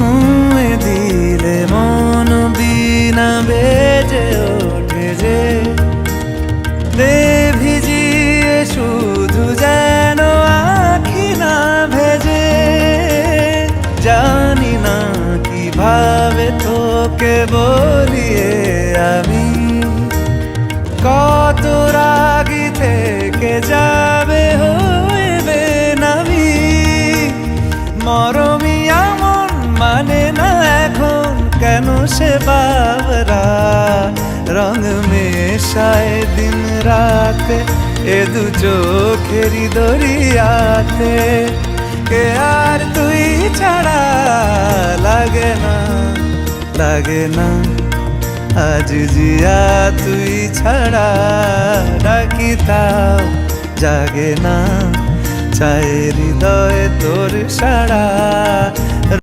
ছুঁয়ে দিলে মন বিনা বেজে ওঠে যে দে ভিজিয়ে শুধু যেন আখি না ভেজে। জানি না কিভাবে তোকে বলিয়ে আমি কত রাগি থেকে যাবে হইবে নামি। মরমি এমন মানে না এখন কেন সে বাবরা রং মেশায় দিন রাতে এ দু চোখেরি দরিয়াতে। কে আর তুই ছাড়া লাগে না লাগে না আজ জিয়া তুই ছাড়া ডাকি তাও জাগে না। চায় হৃদয় তোর সাড়া